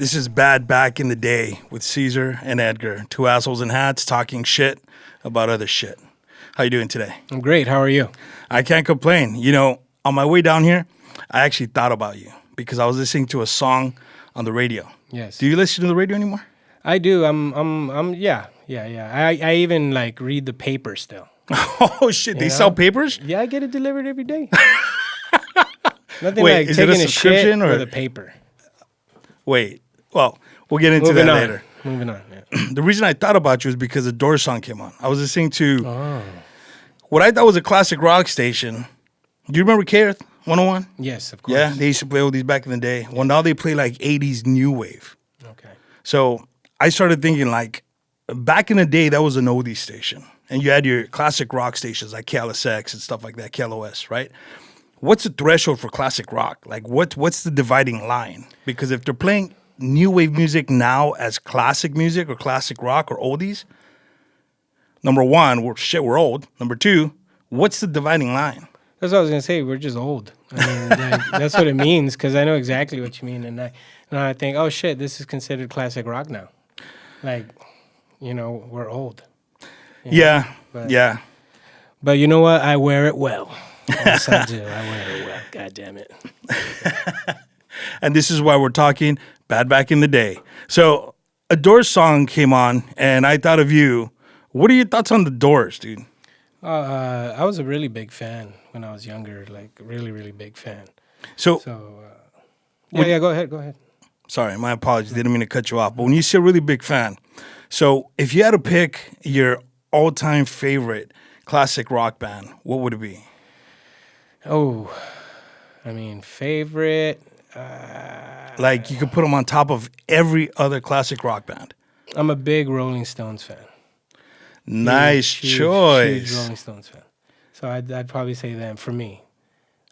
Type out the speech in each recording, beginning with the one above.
This is Bad Back in the Day with Caesar and Edgar, two assholes in hats talking shit about other shit. How you doing today? I'm great. How are you? I can't complain. You know, on my way down here, I actually thought about you because I was listening to a song on the radio. Yes. Do you listen to the radio anymore? I do. Yeah. I even like read the paper still. Oh shit! They sell papers? Yeah, I get it delivered every day. Nothing Wait, like is it taking a a shit subscription or- with a paper. Well, we'll get into Moving that on. later. Moving on. Yeah. The reason I thought about you is because the Doors song came on. I was listening to what I thought was a classic rock station. Do you remember KRF 101? Yes, of course. Yeah, they used to play all these back in the day. Well, now they play like 80s new wave. Okay. So I started thinking like back in the day, that was an oldie station. And you had your classic rock stations like KLSX and stuff like that, KLOS, right? What's the threshold for classic rock? Like what's the dividing line? Because if they're playing new wave music now as classic music or classic rock or oldies, number one, we're old. Number two, what's the dividing line? That's what I was gonna say. We're just old. I mean, that's what it means because I know exactly what you mean, and I think, oh shit, this is considered classic rock now. Like, we're old. Yeah. But- Yeah. But you know what? I wear it well. Yes, I do. I wear it well. God damn it. And this is why we're talking Bad Back in the Day. So a Doors song came on, and I thought of you. What are your thoughts on the Doors, dude? I was a really big fan when I was younger, like really, really big fan. So, Go ahead. sorry, my apologies. Didn't mean to cut you off. But when you say a really big fan, so if you had to pick your all-time favorite classic rock band, what would it be? Oh, I mean, favorite. Like you could put them on top of every other classic rock band. I'm a big Rolling Stones fan. Nice Huge choice. Rolling Stones fan. So I'd probably say them for me.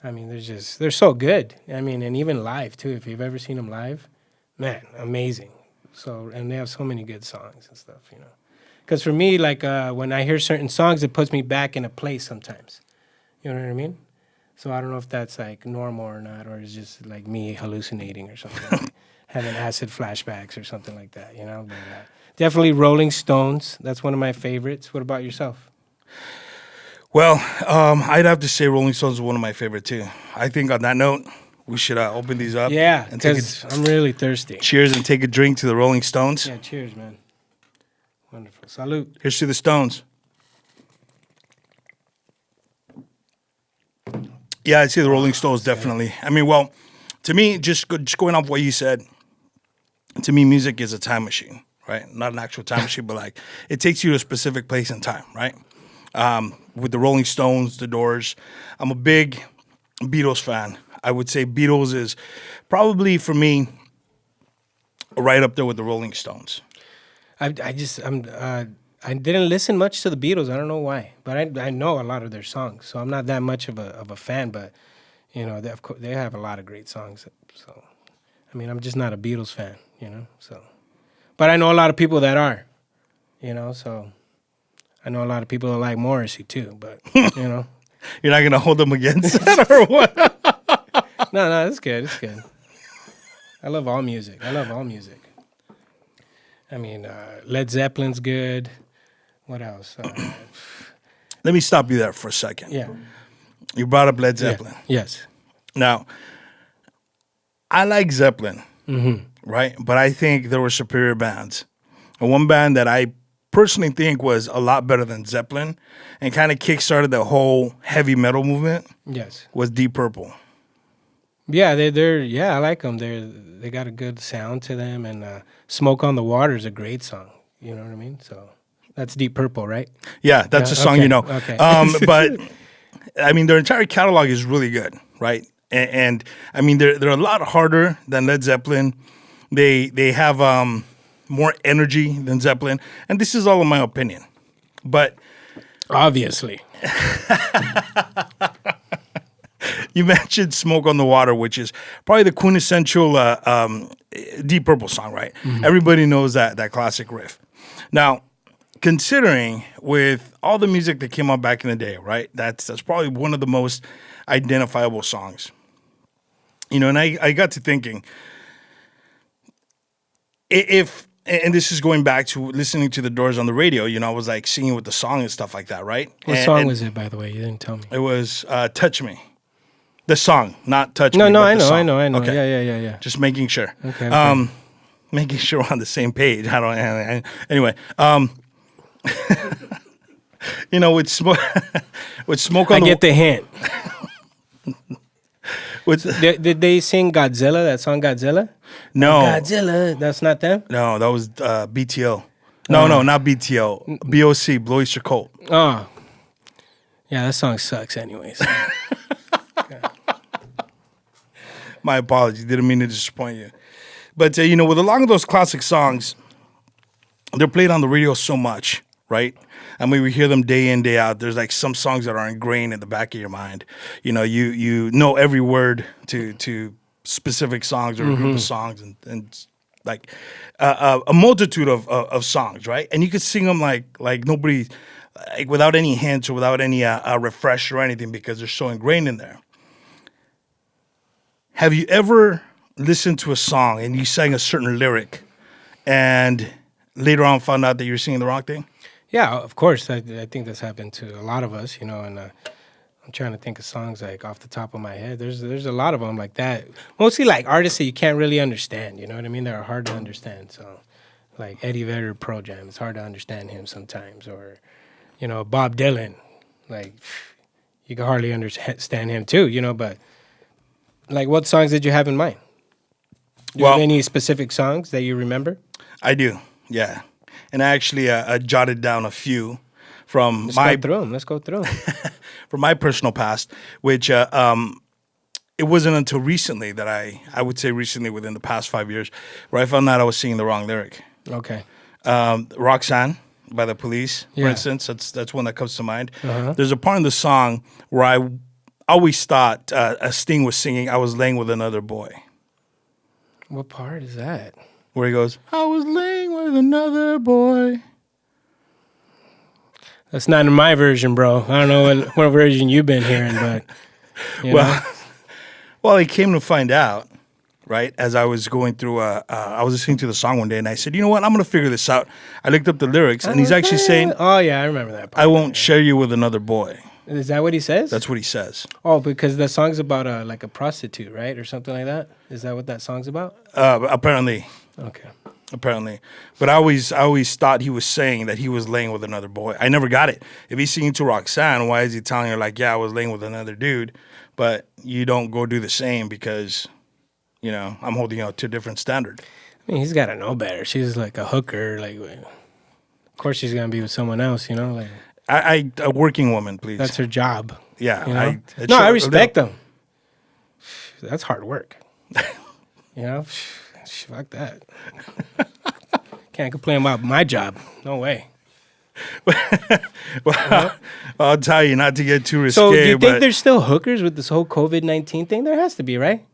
I mean, they're so good. I mean, and even live too. If you've ever seen them live, man, amazing. So and they have so many good songs and stuff, Because for me, like when I hear certain songs, it puts me back in a place sometimes. You know what I mean? So I don't know if that's like normal or not, or it's just like me hallucinating or something, like having acid flashbacks or something like that, But definitely Rolling Stones. That's one of my favorites. What about yourself? Well, I'd have to say Rolling Stones is one of my favorite too. I think on that note, we should open these up. Yeah, and take because I'm really thirsty. cheers and take a drink to the Rolling Stones. Yeah, cheers, man. Wonderful. Salute. Here's to the Stones. Yeah, I'd say the Rolling Stones, definitely. I mean, well, to me, just going off what you said, to me, music is a time machine, right? Not an actual time machine, but like it takes you to a specific place in time, right? With the Rolling Stones, the Doors, I'm a big Beatles fan. I would say Beatles is probably, for me, right up there with the Rolling Stones. I didn't listen much to the Beatles. I don't know why, but I know a lot of their songs, so I'm not that much of a fan. But they have a lot of great songs. So, I mean, I'm just not a Beatles fan, So, but I know a lot of people that are, So, I know a lot of people that like Morrissey too. But You're not gonna hold them against that or what? No, it's good. It's good. I love all music. I mean, Led Zeppelin's good. What else? Let me stop you there for a second. Yeah. You brought up Led Zeppelin. Yeah. Yes. Now, I like Zeppelin, Mm-hmm. right? But I think there were superior bands. And one band that I personally think was a lot better than Zeppelin and kind of kickstarted the whole heavy metal movement Yes. was Deep Purple. Yeah, I like them. They got a good sound to them, and "Smoke on the Water" is a great song. You know what I mean? So that's Deep Purple, right? Yeah, that's Yeah, a song okay, you know. okay. But I mean, their entire catalog is really good, right? And I mean, they're a lot harder than Led Zeppelin. They have more energy than Zeppelin, and this is all in my opinion. But Obviously. you mentioned "Smoke on the Water," which is probably the quintessential Deep Purple song, right? Mm-hmm. Everybody knows that classic riff. Now, considering with all the music that came out back in the day, right? That's probably one of the most identifiable songs. And I got to thinking, if and this is going back to listening to the Doors on the radio, I was like singing with the song and stuff like that, right? What song was it, by the way? You didn't tell me. It was "Touch Me," the song, not "Touch No, Me." no, but I the know, song. I know, I know. Okay. Yeah. Just making sure. Okay. Making sure we're on the same page. I don't. Anyway, with smoke, with smoke on. I get the hint. With Did they sing Godzilla? That song Godzilla? no, Godzilla. That's not them. no, that was BTO. No, not BTO. BOC, Blue Oyster Cult. Oh, yeah. That song sucks, anyways. My apologies. Didn't mean to disappoint you. But, with a lot of those classic songs, they're played on the radio so much, right? I mean, we hear them day in, day out. There's like some songs that are ingrained in the back of your mind. You know every word to specific songs or a group of songs and like a multitude of songs, right? And you could sing them like nobody, like without any hints or without any refresh or anything because they're so ingrained in there. Have you ever listened to a song and you sang a certain lyric and later on found out that you were singing the wrong thing? Yeah, of course. I think that's happened to a lot of us, and I'm trying to think of songs like off the top of my head. There's a lot of them like that. Mostly like artists that you can't really understand, you know what I mean? They're hard to understand. So like Eddie Vedder, Pro Jam, it's hard to understand him sometimes. Or, Bob Dylan, like you can hardly understand him too, but like what songs did you have in mind? Do you have any specific songs that you remember? I do, yeah. And I actually jotted down a few from Let's go through them. from my personal past, which it wasn't until recently that I would say recently within the past 5 years, where I found out I was singing the wrong lyric. Okay. Roxanne by the Police, for Yeah. instance, that's one that comes to mind. Uh-huh. There's a part in the song where I always thought Sting was singing "I Was Laying with Another Boy." What part is that? Where he goes, "I was laying with another boy." That's not in my version, bro. I don't know what version you've been hearing, but you know. Well, I came to find out, right, as I was going through, I was listening to the song one day, and I said, you know what, I'm going to figure this out. I looked up the lyrics, and he's actually saying, "Oh yeah, I remember that part." "I won't share you with another boy." Is that what he says? That's what he says. Oh, because the song's about like a prostitute, right, or something like that. Is that what that song's about? Apparently. Okay. Apparently. But I always thought he was saying that he was laying with another boy. I never got it. If he's singing to Roxanne, why is he telling her, like, yeah, I was laying with another dude, but you don't go do the same because, I'm holding you to a different standard. I mean, he's got to know better. She's like a hooker. Like, of course she's going to be with someone else, Like, A working woman, please. that's her job. Yeah. I respect them. That's hard work. Fuck that. Can't complain about my job. No way. Well, I'll tell you not to get too risque. So do you think but there's still hookers with this whole COVID-19 thing? There has to be, right?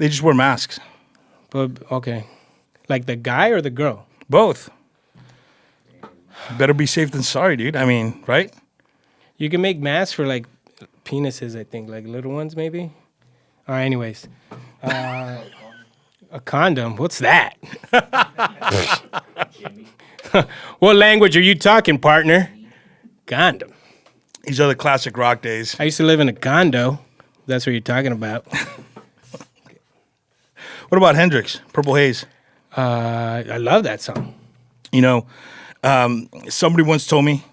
they just wear masks. But okay. Like the guy or the girl? Both. Better be safe than sorry, dude. I mean, right? You can make masks for like penises, I think, like little ones maybe. All right, anyways. A condom? What's that? What language are you talking, partner? Condom. These are the classic rock days. I used to live in a condo. That's what you're talking about. What about Hendrix, Purple Haze? I love that song. Somebody once told me,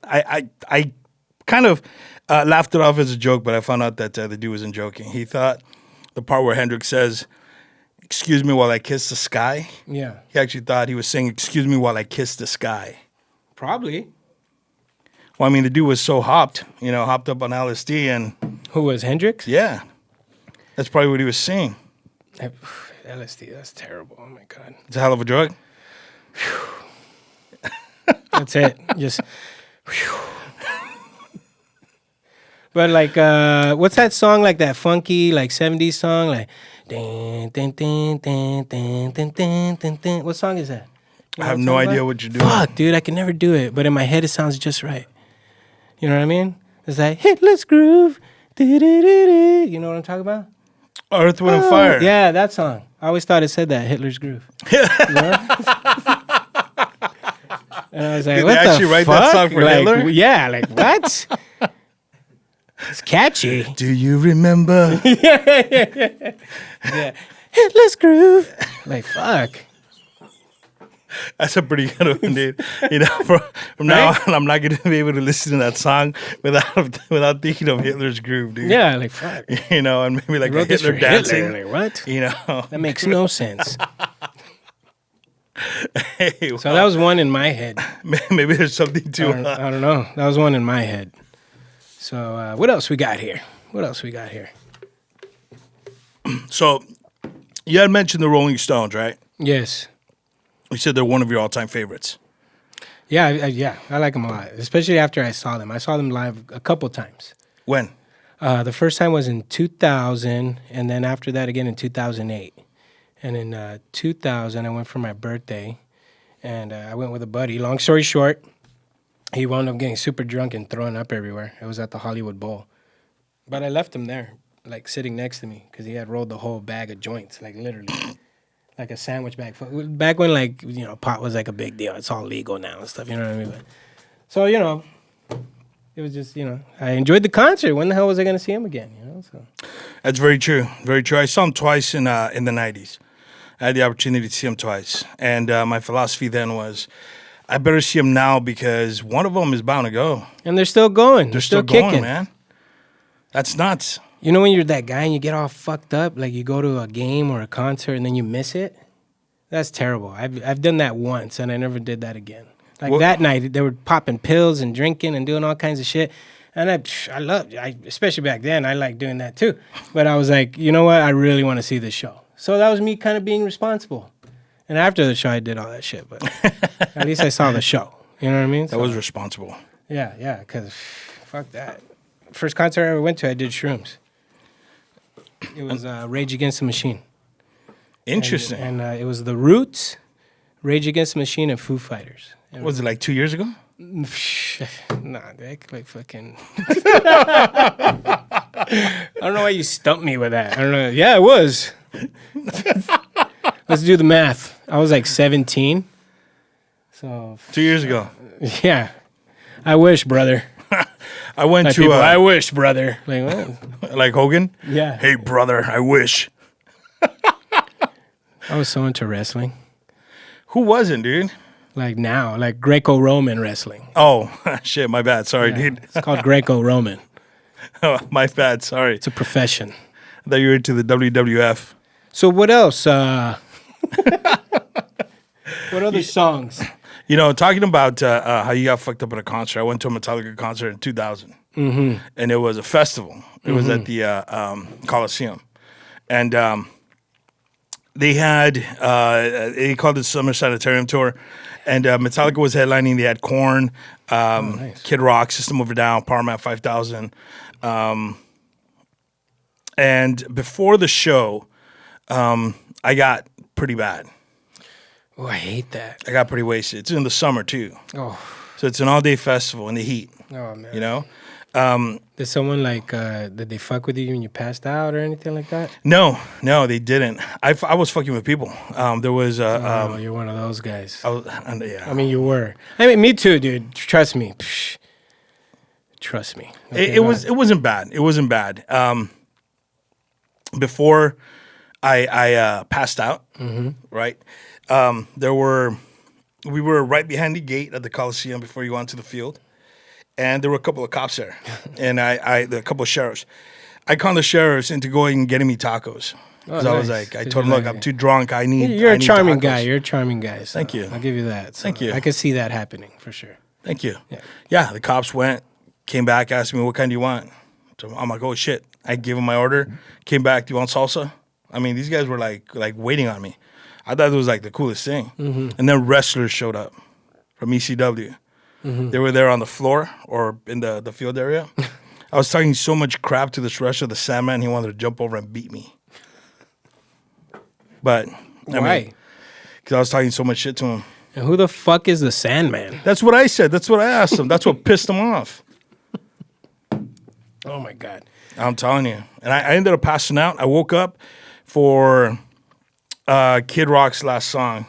I kind of laughed it off as a joke, but I found out that the dude wasn't joking. He thought the part where Hendrix says, "Excuse me while I kiss the sky." Yeah. He actually thought he was saying, "Excuse me while I kiss the sky." Probably. Well, I mean, the dude was so hopped up on LSD, and Who was Hendrix? yeah, that's probably what he was saying. LSD, that's terrible. Oh my God. It's a hell of a drug. That's it. Just. But like, what's that song? Like that funky, like 70s song, like. Dun, dun, dun, dun, dun, dun, dun, dun, dun. What song is that? I have no idea what you're doing. Fuck, dude, I can never do it. But in my head, it sounds just right. You know what I mean? It's like, hit, let's groove. Du-du-du-du. You know what I'm talking about? Earth, Wind, and Fire. Yeah, that song. I always thought it said that, Hitler's Groove. You know? And I was like, Did what they the actually write fuck? that song for like, Hitler? Yeah, like, what? It's catchy. Do you remember? Yeah. Hitler's Groove. Like, fuck. That's a pretty good one, dude. You know, from now on, I'm not going to be able to listen to that song without thinking of Hitler's Groove, dude. Yeah, like, fuck. You know, and maybe like a Wrote this Hitler for dancing. Hitler. Like, what? You know. That makes no sense. Hey, So that was one in my head. maybe there's something to I don't know. That was one in my head. So what else we got here? So you had mentioned the Rolling Stones, right? Yes. You said they're one of your all-time favorites. Yeah, I like them a lot, especially after I saw them. I saw them live a couple times. When? The first time was in 2000, and then after that again in 2008. And in 2000, I went for my birthday, and I went with a buddy. Long story short, he wound up getting super drunk and throwing up everywhere. It was at the Hollywood Bowl. But I left him there, like sitting next to me, because he had rolled the whole bag of joints, like literally. Like a sandwich bag. Back when, like, you know, pot was like a big deal. It's all legal now and stuff, you know what I mean? But, so, you know, it was just, you know, I enjoyed the concert. When the hell was I going to see him again, you know? So That's very true. Very true. I saw him twice in the 90s. I had the opportunity to see him twice. And my philosophy then was, I better see him now because one of them is bound to go. And they're still going. They're still kicking. going, man. That's nuts. You know when you're that guy and you get all fucked up, like you go to a game or a concert and then you miss it? That's terrible. I've done that once and I never did that again. Like that night, they were popping pills and drinking and doing all kinds of shit. And I loved it. Especially back then, I liked doing that too. But I was like, you know what? I really want to see this show. So that was me kind of being responsible. And after the show, I did all that shit. But at least I saw the show. You know what I mean? That was responsible. Yeah, because fuck that. First concert I ever went to, I did shrooms. It was Rage Against the Machine. Interesting. And it was The Roots, Rage Against the Machine, and Foo Fighters. And was it like 2 years ago? Nah, Dick, like fucking. I don't know why you stumped me with that. I don't know. Yeah, it was. Let's do the math. I was like 17. So 2 years ago. Yeah. I wish, brother. I went Like to people, I wish, brother. Like what? like Hogan. Yeah. Hey, brother, I wish. I was so into wrestling. Who wasn't, dude? Like now, like Greco-Roman wrestling. Oh, shit, my bad. Sorry, Yeah. dude. It's called Greco-Roman. Oh, my bad. Sorry. It's a profession. I thought you were into the WWF. So what else? What other songs? You know, talking about how you got fucked up at a concert. I went to a Metallica concert in 2000. Mm-hmm. And it was a festival. It was at the Coliseum. And they had, they called it Summer Sanitarium Tour. And Metallica was headlining. They had Korn, nice. Kid Rock, System of a Down, Power Man 5000. And before the show, I got pretty bad. Oh, I hate that. I got pretty wasted. It's in the summer, too. Oh, So it's an all-day festival in the heat, oh man. you know? Did someone like, did they fuck with you when you passed out or anything like that? No, they didn't. I was fucking with people. There was... Oh, you're one of those guys. yeah. I mean, you were. I mean, me too, dude. Trust me. Psh. Trust me. Okay, it wasn't bad. It wasn't bad. Before I passed out, right? We were right behind the gate at the Coliseum before you go onto the field, and there were a couple of cops there, and a couple of sheriffs. I called the sheriffs into going and getting me tacos. Because I was like, I told them, look, I'm too drunk. I need. You're a charming tacos. guy. You're a charming guy. So Thank you. I'll give you that. So Thank you. I could see that happening for sure. Thank you. Yeah. Yeah, the cops went, came back, asked me, what kind do you want? So I'm like, oh, shit. I gave them my order, came back, do you want salsa? I mean, these guys were like waiting on me. I thought it was like the coolest thing. Mm-hmm. And then wrestlers showed up from ECW. Mm-hmm. They were there on the floor or in the field area. I was talking so much crap to this wrestler, the Sandman, he wanted to jump over and beat me. But, Why? Because I was talking so much shit to him. And who the fuck is the Sandman? That's what I said. That's what I asked him. That's what pissed him off. Oh my God. I'm telling you. And I ended up passing out. I woke up for Kid Rock's last song.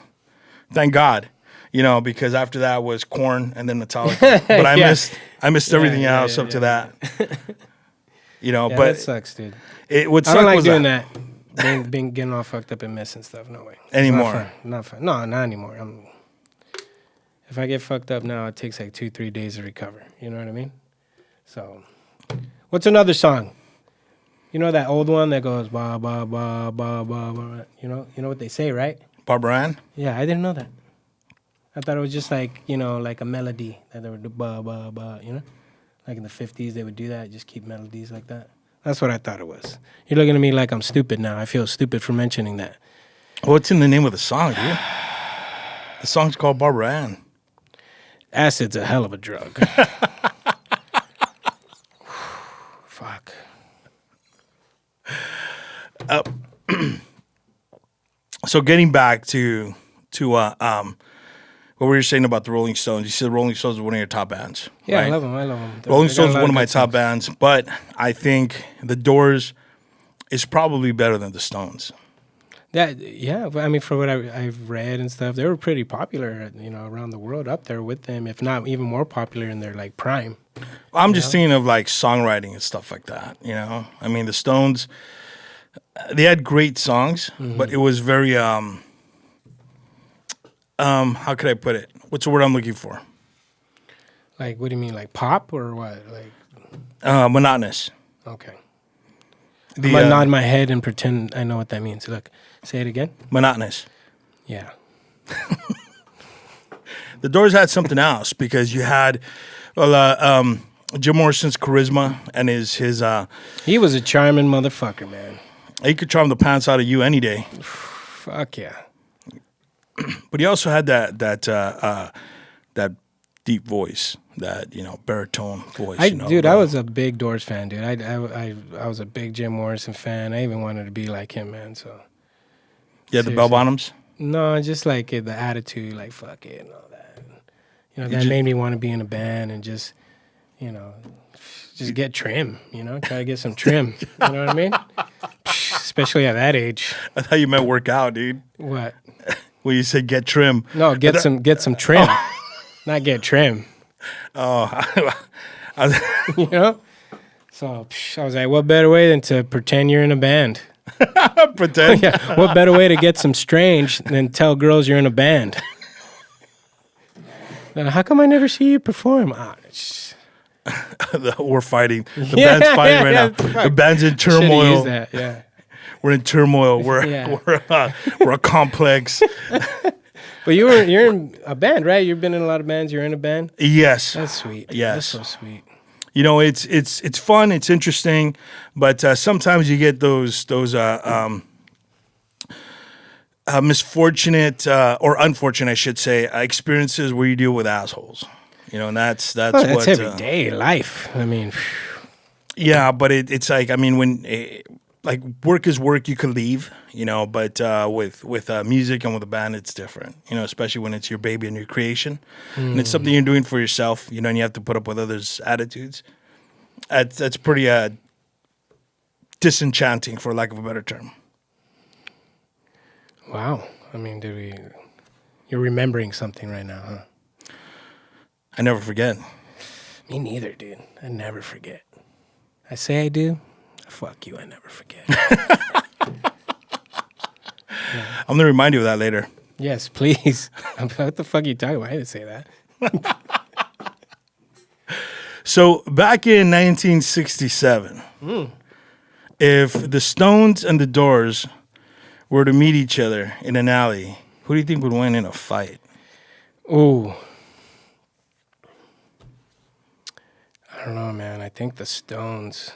Thank God. You know, because after that was Korn and then Metallica. But I missed everything else up to that. You know, Yeah, but that sucks, dude. what I don't sucked like was doing that. Being getting all fucked up and missing stuff. No way. It's Anymore. Not fun. No, not anymore. If I get fucked up now, it takes like 2-3 days to recover. You know what I mean? So, what's another song? You know that old one that goes ba ba ba ba ba ba. You know what they say, right? Barbara Ann? Yeah, I didn't know that. I thought it was just like like a melody that they would do ba ba ba. You know, like in the 50s they would do that, just keep melodies like that. That's what I thought it was. You're looking at me like I'm stupid now. I feel stupid for mentioning that. What's in the name of the song, dude? The song's called Barbara Ann. Acid's a hell of a drug. Fuck. So getting back to what were you saying about the Rolling Stones? You said Rolling Stones was one of your top bands. Yeah, right? I love them. I love them. Rolling Stones is one of my top bands, but I think The Doors is probably better than the Stones. But I mean, for what I've read and stuff, they were pretty popular, around the world, up there with them, if not even more popular in their like prime. I'm just thinking of like songwriting and stuff like that. You know, I mean, the Stones, they had great songs, but it was very how could I put it? What's the word I'm looking for? Like, what do you mean, like pop or what? Like, monotonous. okay. The, I'm gonna nod my head and pretend I know what that means. Look, say it again. Monotonous. Yeah. The Doors had something else because you had, Jim Morrison's charisma and his He was a charming motherfucker, man. he could charm the pants out of you any day. Fuck yeah. But he also had that deep voice, that baritone voice. I was a big Doors fan, dude. I was a big Jim Morrison fan. I even wanted to be like him, man. So yeah, the bell bottoms. No, just like the attitude, like fuck it and all that. That made me want to be in a band and just get trim. Try to get some trim. You know what I mean? Especially at that age. I thought you meant work out, dude. What? Well, you said get trim. No, get some trim, not get trim. Oh, So I was like, what better way than to pretend you're in a band? pretend. Yeah. What better way to get some strange than tell girls you're in a band? How come I never see you perform? We're fighting. The band's fighting right now. The band's in turmoil. Use that. Yeah. We're in turmoil. We're a complex. But you're in a band, right? You've been in a lot of bands. You're in a band. Yes. That's sweet. Yes. That's so sweet. It's fun. It's interesting, but sometimes you get those misfortunate or unfortunate, I should say, experiences where you deal with assholes. And that's what everyday life. I mean, yeah, but it's like, I mean, when like work is work, you can leave, but with music and with a band, it's different, especially when it's your baby and your creation, and it's something you're doing for yourself, and you have to put up with others' attitudes. That's pretty disenchanting, for lack of a better term. Wow. I mean, you're remembering something right now, huh? I never forget. Me neither, dude. I never forget. I say I do. Fuck you, I never forget. I'm going to remind you of that later. Yes, please. What the fuck are you talking about? I didn't say that. So back in 1967, if the Stones and the Doors were to meet each other in an alley, who do you think would win in a fight? Ooh. I don't know, man. I think the Stones.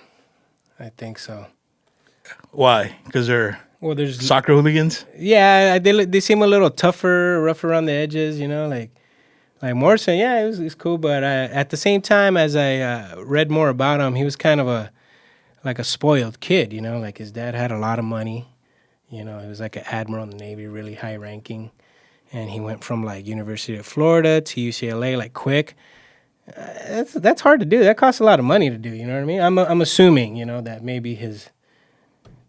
I think so. Why? Because they're there's soccer hooligans? Yeah, they seem a little tougher, rough around the edges, like Morrison. Yeah, it was cool, but at the same time, as I read more about him, he was kind of a spoiled kid, like his dad had a lot of money. He was like an admiral in the Navy, really high ranking, and he went from like University of Florida to UCLA like quick. That's hard to do. That costs a lot of money to do. You know what I mean? I'm assuming, you know, that maybe his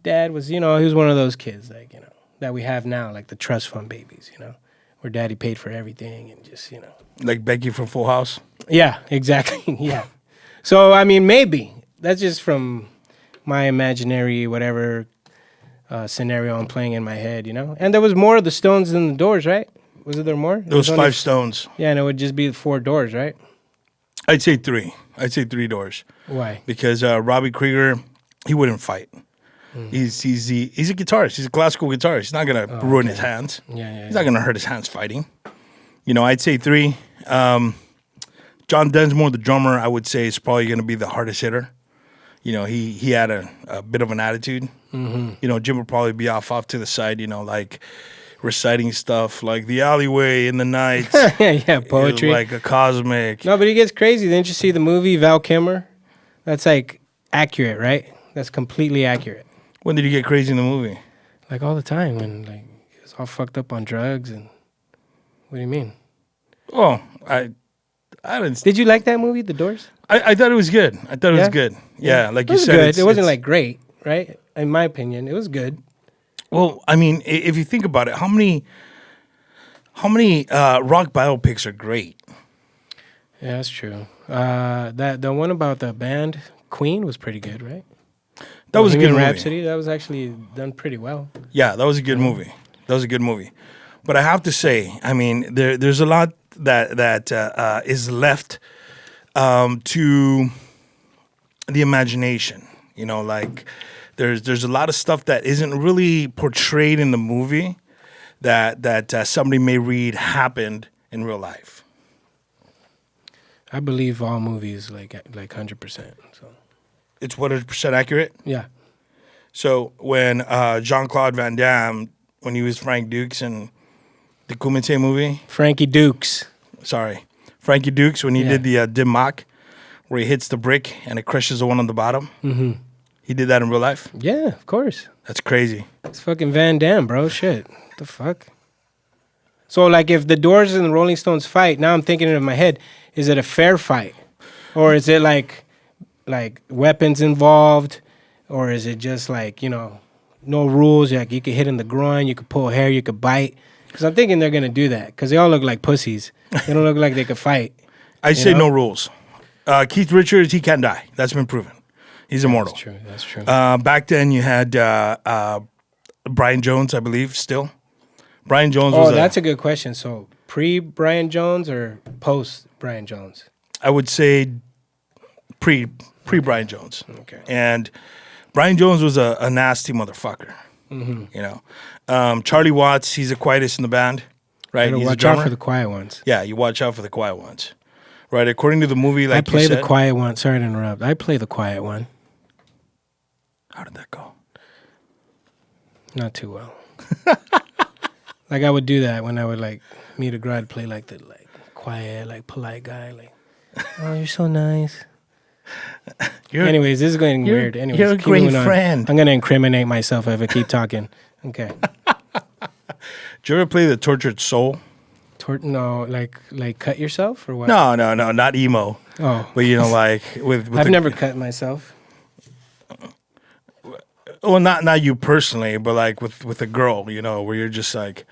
dad was, you know, he was one of those kids, like, you know, that we have now, like the trust fund babies, you know, where daddy paid for everything and just, you know. Like Becky from Full House? Yeah, exactly. Yeah. So, I mean, maybe. That's just from my imaginary whatever scenario I'm playing in my head, you know? And there was more of the stones than the doors, right? Was there more? There was 5 stones. Yeah, and it would just be 4 doors, right? I'd say 3. I'd say 3 doors. Why? Because Robbie Krieger, he wouldn't fight. He's a guitarist. He's a classical guitarist. He's not gonna ruin his hands. Yeah. He's not gonna hurt his hands fighting. You know, I'd say 3. John Densmore, the drummer, I would say is probably gonna be the hardest hitter. You know, he had a bit of an attitude. You know, Jim would probably be off to the side. You know, like reciting stuff like the alleyway in the night. Yeah, poetry. Like a cosmic. No, but he gets crazy. Didn't you see the movie Val Kilmer? That's like accurate, right? That's completely accurate. When did he get crazy in the movie? Like all the time when like he was all fucked up on drugs and what do you mean? Oh, I didn't. Did you like that movie, The Doors? I thought it was good. I thought it was good. Yeah, like you said, good. It wasn't like great, right? In my opinion, it was good. Well, I mean, if you think about it, how many rock biopics are great? Yeah, that's true. The one about the band Queen was pretty good, right? That was a good movie. Rhapsody. That was actually done pretty well. Yeah, that was a good movie. That was a good movie. But I have to say, I mean, there's a lot that is left to the imagination. You know, like there's a lot of stuff that isn't really portrayed in the movie that somebody may read happened in real life. I believe all movies like 100%. So It's 100% accurate. yeah. So when Jean-Claude Van Damme, when he was Frank Dukes in the Kumite movie, Frankie Dukes. Frankie Dukes, when he did the Dim Mak, where he hits the brick and it crushes the one on the bottom. Mm-hmm. He did that in real life? Yeah, of course. That's crazy. It's fucking Van Damme, bro. Shit. What the fuck? So, like, if the Doors and the Rolling Stones fight, now I'm thinking in my head, is it a fair fight? Or is it like weapons involved? Or is it just like, you know, no rules? Like, you could hit in the groin, you could pull hair, you could bite. Because I'm thinking they're going to do that. Because they all look like pussies. They don't look like they could fight. I say no rules. Keith Richards, he can't die. That's been proven. He's immortal. That's true. Back then, you had Brian Jones, I believe, still. Brian Jones was that's a good question. So, pre-Brian Jones or post-Brian Jones? I would say pre-Brian Jones. Okay. And Brian Jones was a nasty motherfucker. Mm-hmm. You know, Charlie Watts, he's the quietest in the band, right? Better He's watch out for the quiet ones. Yeah, you watch out for the quiet ones, right? According to the movie, like I play you said, the quiet one. Sorry to interrupt. I play the quiet one. How did that go? Not too well. Like I would do that when I would like meet a girl. I'd play like the quiet, like polite guy. Like, oh, you're so nice. Anyways, this is going weird. Anyways, you're a great friend. I'm gonna incriminate myself if I keep talking. Okay. Did you ever play the Tortured Soul? No, like cut yourself or what? No, not emo. Oh, but you know, like with I've never cut myself. Well, not you personally, but like with a girl, you know, where you're just like,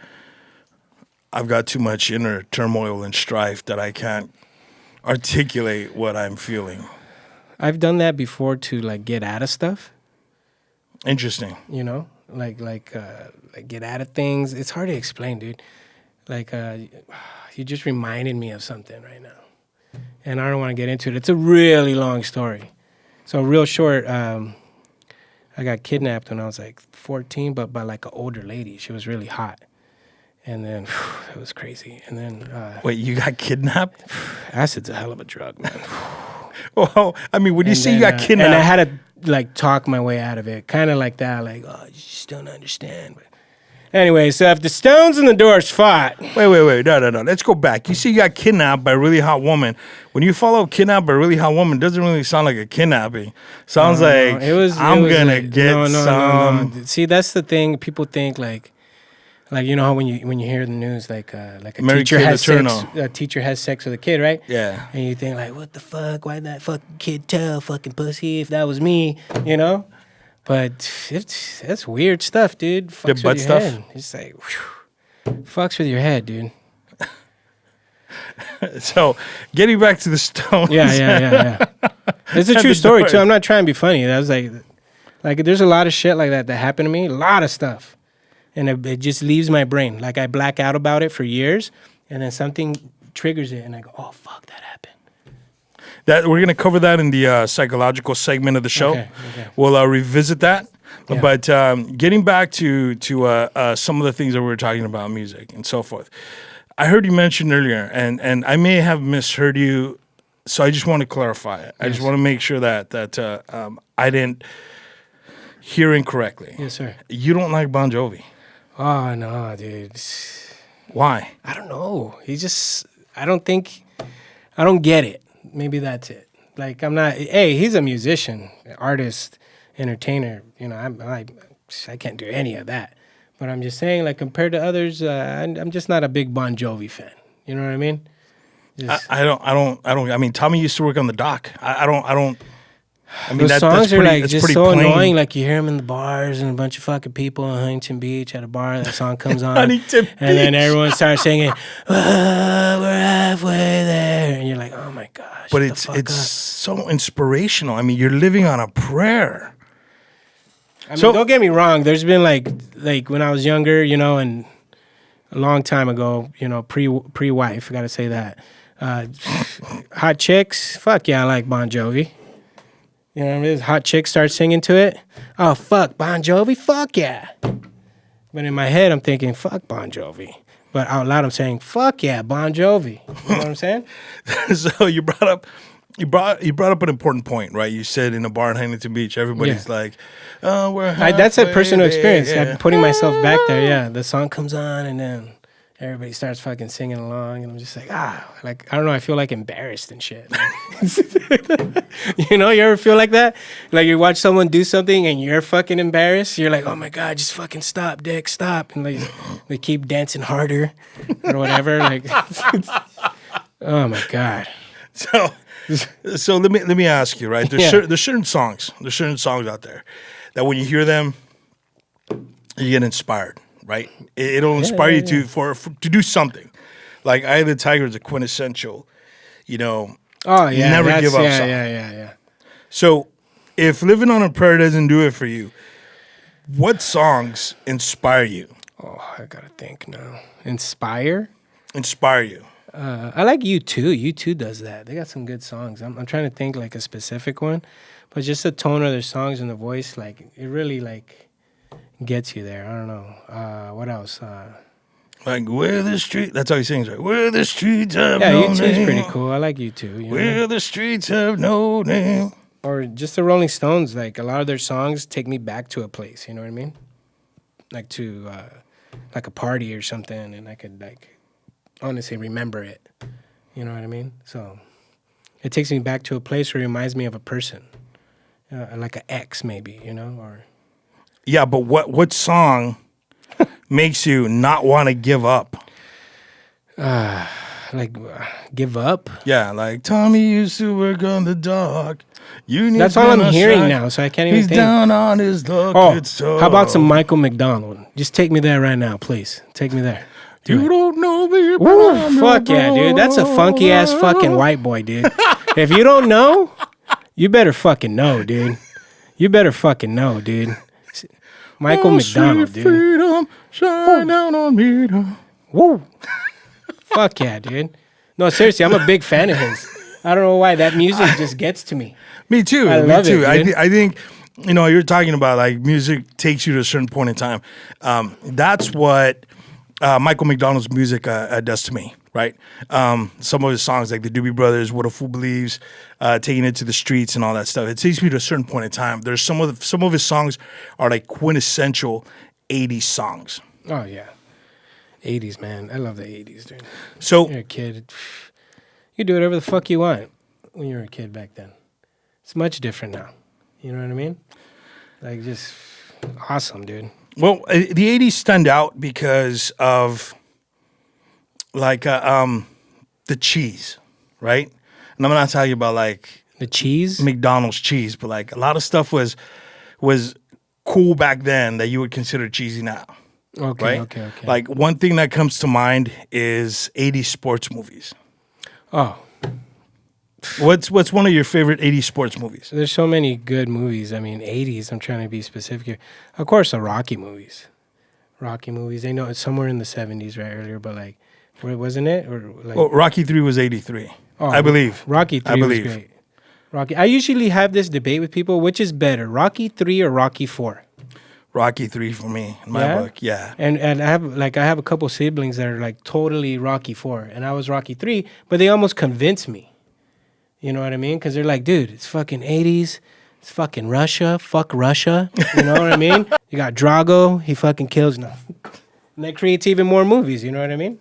I've got too much inner turmoil and strife that I can't articulate what I'm feeling. I've done that before to like get out of stuff. Interesting. You know, like get out of things. It's hard to explain, dude. Like you just reminded me of something right now, and I don't want to get into it. It's a really long story. So real short. I got kidnapped when I was like 14, but by like an older lady. She was really hot. And then it was crazy. And then wait, you got kidnapped? Acid's a hell of a drug, man. Well, I mean, when you say you got kidnapped, and I had to like talk my way out of it, kind of like that, like, oh, you just don't understand. But anyway, so if the Stones and the Doors fought, wait, no, let's go back. You say you got kidnapped by a really hot woman. When you follow kidnapped by a really hot woman, it doesn't really sound like a kidnapping. Sounds like I'm gonna get some. No. See, that's the thing. People think like Like you know how when you hear the news, like a Mary teacher Kay has sex, Letourneau. a teacher has sex with a kid, right? Yeah. And you think like, what the fuck? Why'd that fucking kid tell fucking pussy if that was me? You know? But that's weird stuff, dude. The Fucks with butt your stuff? head. It's like, whew, fucks with your head, dude. So, getting back to the Stones. Yeah. It's a And true the story Doors. too. I'm not trying to be funny. That was like there's a lot of shit like that happened to me. A lot of stuff, and it just leaves my brain. Like I black out about it for years, and then something triggers it, and I go, "Oh fuck, that happened." That we're gonna cover that in the psychological segment of the show. Okay. We'll revisit that. Yeah. But getting back to some of the things that we were talking about, music and so forth. I heard you mention earlier, and I may have misheard you, so I just want to clarify it. I just Yes. want to make sure that I didn't hear incorrectly. Yes, sir. You don't like Bon Jovi. Oh no, dude. Why? I don't know. I don't get it. Maybe that's it. Like I'm not. Hey, he's a musician, artist, entertainer. You know, I can't do any of that. But I'm just saying, like compared to others, I'm just not a big Bon Jovi fan. You know what I mean? Just, I don't. I mean, Tommy used to work on the dock. I don't. I mean, those songs are like that's just pretty so plain. annoying. Like you hear them in the bars and a bunch of fucking people in Huntington Beach at a bar. That song comes on, Huntington and then Beach. everyone starts singing, "Oh, we're halfway there," and you're like, "Oh my gosh!" But shut the fuck it's up. so inspirational. I mean, you're living on a prayer. I mean, So- don't get me wrong. There's been like when I was younger, you know, and a long time ago, you know, pre-wife. I gotta say that. Hot chicks, fuck yeah, I like Bon Jovi. You know what I mean? Hot chicks start singing to it. Oh fuck, Bon Jovi, fuck yeah. But in my head, I'm thinking fuck Bon Jovi. But out loud, I'm saying fuck yeah, Bon Jovi. You know what I'm saying? So you brought up an important point, right? You said in a bar in Huntington Beach, everybody's Yeah. like, "Oh, we're That's a halfway personal there." experience. Yeah. I'm putting myself back there. Yeah, the song comes on and then everybody starts fucking singing along, and I'm just like, like I don't know. I feel like embarrassed and shit. You know, you ever feel like that? Like you watch someone do something and you're fucking embarrassed. You're like, oh my god, just fucking stop, dick, stop, and like they keep dancing harder or whatever. Like, oh my god. So let me ask you, right? Yeah. There's certain songs out there that when you hear them, you get inspired, right? It'll inspire you to do something. Like Eye of the Tiger is a quintessential, you know. Oh yeah, Never that's- give up Yeah, song. yeah. So if Living on a Prayer doesn't do it for you, what songs inspire you? Oh, I gotta think now. Inspire. Inspire you. I like U2. U2 does that. They got some good songs. I'm trying to think like a specific one, but just the tone of their songs and the voice, like it really like gets you there. I don't know. What else? Like where the street. That's how he sings, right? Where the streets have Yeah, no U2 is name. pretty cool. I like U2. You know? Where the streets have no name. Or just the Rolling Stones. Like a lot of their songs take me back to a place. You know what I mean? Like to like a party or something, and I could like honestly remember it. You know what I mean? So it takes me back to a place where it reminds me of a person, like an ex maybe. You know, or Yeah, but what song makes you not want to give up? like give up. Yeah, like Tommy used to work on the dock. That's all I'm hearing now, so I can't even He's think. down on his luck. Oh, it's so. how about some Michael McDonald? Just take me there right now, please. Take me there. You don't know me. but Woo, I'm fuck your yeah, dude. That's a funky ass fucking white boy, dude. If you don't know, you better fucking know, dude. You better fucking know, dude. Michael Oh, McDonald, sweet dude. freedom, shine down on me. Woo. Fuck yeah, dude. No, seriously, I'm a big fan of his. I don't know why that music just gets to me. Me too. I me love it, too. dude. I think, you know, you're talking about like music takes you to a certain point in time. That's what Michael McDonald's music does to me, right? Some of his songs, like the Doobie Brothers, What a Fool Believes, Taking It to the Streets, and all that stuff. It takes me to a certain point in time. There's some of his songs are like quintessential '80s songs. Oh yeah. 80s, man. I love the 80s, dude. So You're a kid. You do whatever the fuck you want when you were a kid back then. It's much different now. You know what I mean? Like just awesome, dude. Well, the '80s stand out because of like the cheese, right? And I'm not talking about like The cheese. McDonald's cheese, but like a lot of stuff was cool back then that you would consider cheesy now, Okay, right? okay. Like one thing that comes to mind is '80s sports movies. Oh, What's one of your favorite '80s sports movies? there's so many good movies. I mean, '80s. I'm trying to be specific here. Of course, the Rocky movies. Rocky movies. They know it's somewhere in the '70s, right earlier, but like, where wasn't it? Or like, Well, Rocky 3 was '83, oh, I believe. Rocky I 3 was believe. great. Rocky. I usually have this debate with people: which is better, Rocky 3 or Rocky 4? Rocky 3 for me in my Yeah? book. Yeah. And I have a couple siblings that are like totally Rocky 4, and I was Rocky 3, but they almost convinced me. You know what I mean? Because they're like, dude, it's fucking '80s. It's fucking Russia. Fuck Russia. You know what I mean? You got Drago. He fucking kills. No. And that creates even more movies. You know what I mean?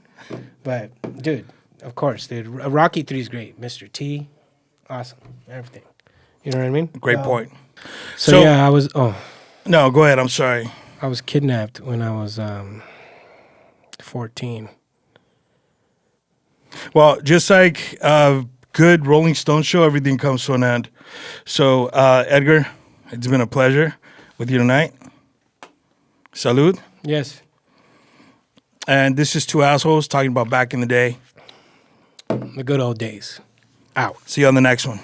But, dude, of course, dude. Rocky 3 is great. Mr. T, awesome. Everything. You know what I mean? Great point. So yeah, No, go ahead. I'm sorry. I was kidnapped when I was 14. Well, just like good Rolling Stone show, everything comes to an end. So, Edgar, it's been a pleasure with you tonight. Salud. Yes. And this is two assholes talking about back in the day. The good old days. Out. See you on the next one.